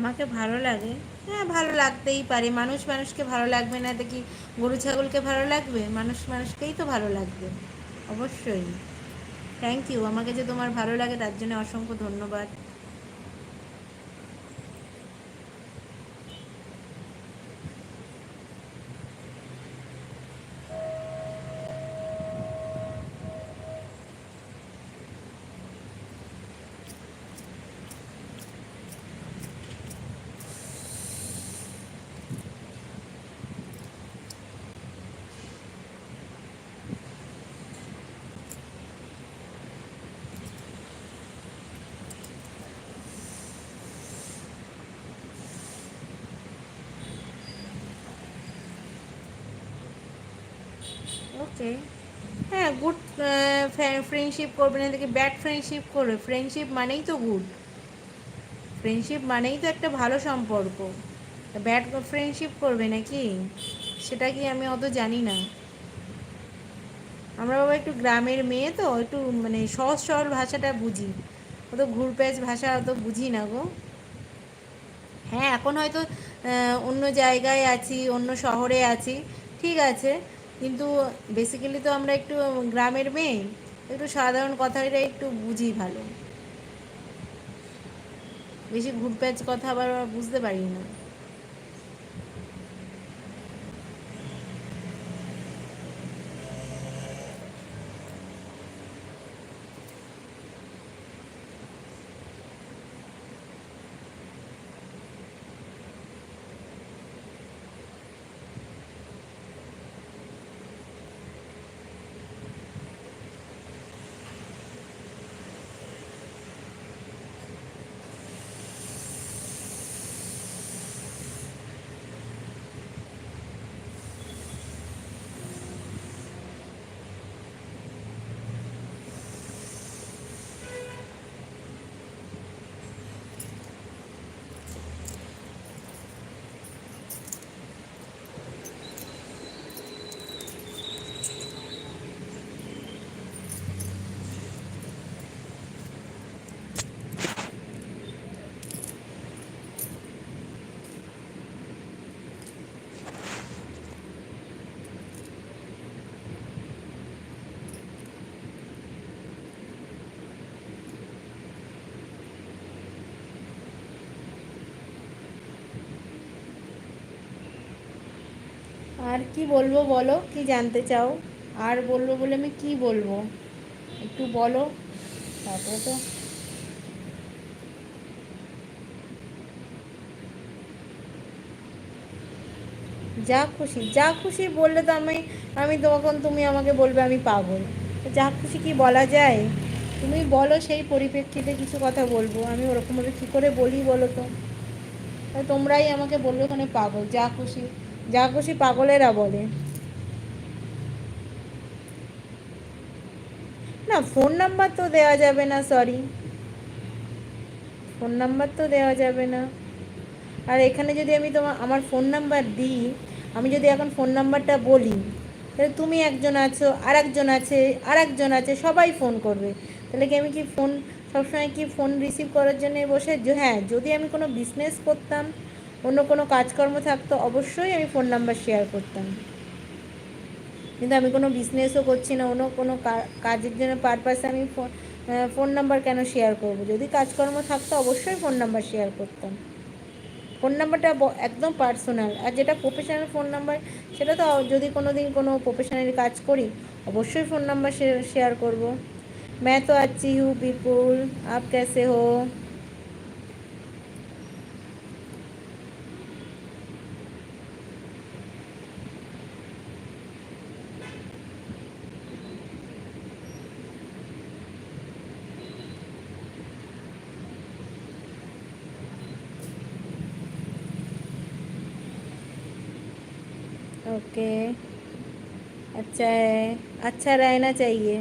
আমাকে ভালো লাগে, হ্যাঁ ভালো লাগতেই পারে। মানুষ মানুষকে ভালো লাগবে না দেখি গরু ছাগলকে ভালো লাগবে? মানুষ মানুষকেই তো ভালো লাগবে, অবশ্যই। থ্যাংক ইউ, আমাকে যে তোমার ভালো লাগে তার জন্য অসংখ্য ধন্যবাদ। ওকে, হ্যাঁ গুড ফ্রেন্ডশিপ করবে না দেখি ব্যাড ফ্রেন্ডশিপ করবে? ফ্রেন্ডশিপ মানেই তো গুড, ফ্রেন্ডশিপ মানেই তো একটা ভালো সম্পর্ক। ব্যাড ফ্রেন্ডশিপ করবে নাকি? সেটা কি আমি অত জানি না। আমরা বাবা একটু গ্রামের মেয়ে তো, একটু মানে সহজ সরল ভাষাটা বুঝি, অত ঘুরপ্যাচ ভাষা অত বুঝি না গো। হ্যাঁ এখন হয়তো অন্য জায়গায় আছি, অন্য শহরে আছি, ঠিক আছে, কিন্তু বেসিক্যালি তো আমরা একটু গ্রামের মেয়ে, একটু সাধারণ কথাটা একটু বুঝি ভালো, বেশি ঘুরপ্যাচ কথা আবার বুঝতে পারি না। আর কি বলবো বলো, কি জানতে চাও? আর বলবো বলে আমি কি বলবো, একটু বলো, তারপরে তো। যা খুশি যা খুশি বললে তো আমি, আমি তখন তুমি আমাকে বলবে আমি পাগল। তো যা খুশি কি বলা যায়? তুমি বলো, সেই পরিপ্রেক্ষিতে কিছু কথা বলবো, আমি ওরকমভাবে কী করে বলি বলো তো? তোমরাই আমাকে বলবে ওখানে পাগল, যা খুশি, যা খুশি পাগলেরা বলে। না ফোন নাম্বার তো দেওয়া যাবে না, সরি, ফোন নাম্বার তো দেওয়া যাবে না। আর এখানে যদি আমি আমার ফোন নাম্বার দিই, আমি যদি এখন ফোন নাম্বারটা বলি, তাহলে তুমি একজন আছো, আর একজন আছে, আর একজন আছে, সবাই ফোন করবে। তাহলে কি আমি কি ফোন সবসময় কি ফোন রিসিভ করার জন্য বসে? হ্যাঁ যদি আমি কোনো বিজনেস করতাম, অন্য কোনো কাজকর্ম থাকতো, অবশ্যই আমি ফোন নাম্বার শেয়ার করতাম, কিন্তু আমি কোনো বিজনেসও করছি না, অন্য কোনো কাজের জন্য পারপাসে আমি ফোন নাম্বার কেন শেয়ার করব? যদি কাজকর্ম থাকতো অবশ্যই ফোন নাম্বার শেয়ার করতাম। ফোন নাম্বারটা একদম পার্সোনাল, আর যেটা প্রফেশনাল ফোন নাম্বার, সেটা তো যদি কোনো দিন কোনো প্রফেশনাল কাজ করি অবশ্যই ফোন নাম্বার শেয়ার করব। मैं तो अच्छी हूँ विपुल, आप कैसे हो? ओके, अच्छा है, अच्छा रहना चाहिए।